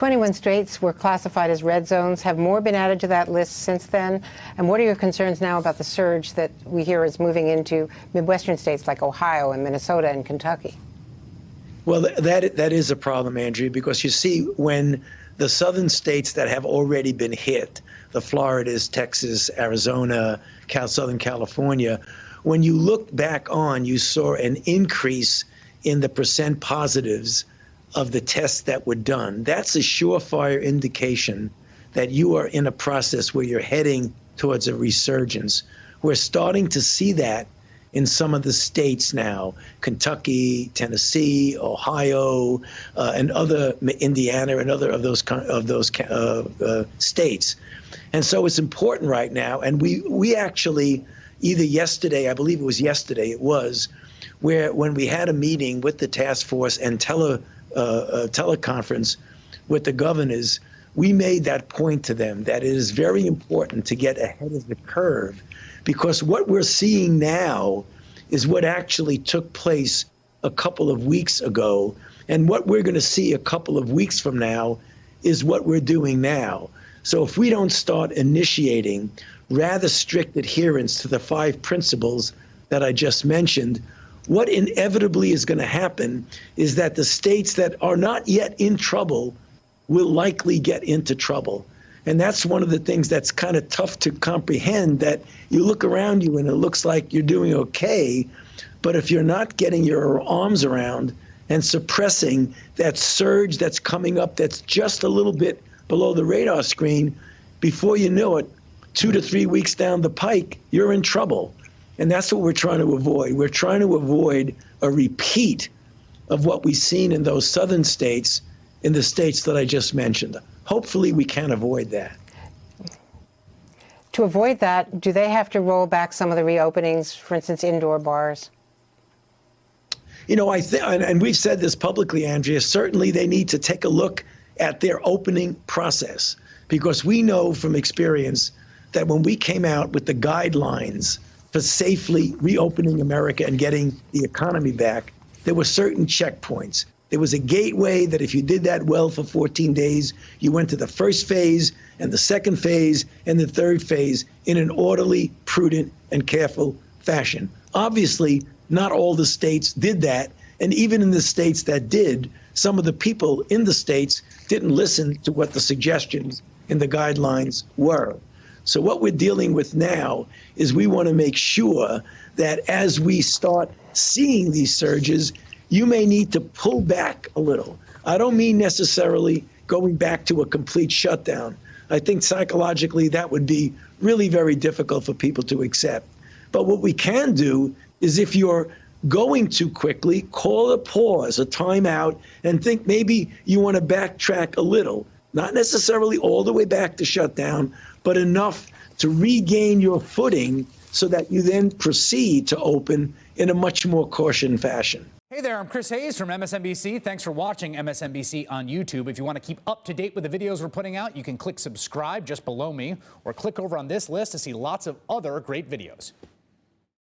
21 states were classified as red zones. Have more been added to that list since then? And what are your concerns now about the surge that we hear is moving into Midwestern states like Ohio and Minnesota and Kentucky? Well, that is a problem, Andrea, because you see, when the southern states that have already been hit, the Floridas, Texas, Arizona, Southern California, when you look back on, you saw an increase in the percent positives of the tests that were done. That's a surefire indication that you are in a process where you're heading towards a resurgence. We're starting to see that in some of the states now: Kentucky, Tennessee, Ohio, and other, Indiana, and other of those states. And so it's important right now. And we actually, either yesterday, I believe it was yesterday, when we had a meeting with the task force and teleconference with the governors, we made that point to them that it is very important to get ahead of the curve, because what we're seeing now is what actually took place a couple of weeks ago. And what we're going to see a couple of weeks from now is what we're doing now. So if we don't start initiating rather strict adherence to the 5 principles that I just mentioned, what inevitably is going to happen is that the states that are not yet in trouble will likely get into trouble. And that's one of the things that's kind of tough to comprehend, that you look around you and it looks like you're doing okay, but if you're not getting your arms around and suppressing that surge that's coming up that's just a little bit below the radar screen, before you know it, 2 to 3 weeks down the pike, you're in trouble. And that's what we're trying to avoid. We're trying to avoid a repeat of what we've seen in those southern states, in the states that I just mentioned. Hopefully we can avoid that. To avoid that, do they have to roll back some of the reopenings, for instance, indoor bars? You know, I think, and we've said this publicly, Andrea, certainly they need to take a look at their opening process, because we know from experience that when we came out with the guidelines for safely reopening America and getting the economy back, there were certain checkpoints. There was a gateway that if you did that well for 14 days, you went to the first phase and the second phase and the third phase in an orderly, prudent, and careful fashion. Obviously, not all the states did that. And even in the states that did, some of the people in the states didn't listen to what the suggestions in the guidelines were. So what we're dealing with now is we want to make sure that as we start seeing these surges, you may need to pull back a little. I don't mean necessarily going back to a complete shutdown. I think psychologically that would be really very difficult for people to accept. But what we can do is, if you're going too quickly, call a pause, a timeout, and think maybe you want to backtrack a little. Not necessarily all the way back to shutdown, but enough to regain your footing so that you then proceed to open in a much more cautioned fashion. Hey there, I'm Chris Hayes from MSNBC. Thanks for watching MSNBC on YouTube. If you want to keep up to date with the videos we're putting out, you can click subscribe just below me, or click over on this list to see lots of other great videos.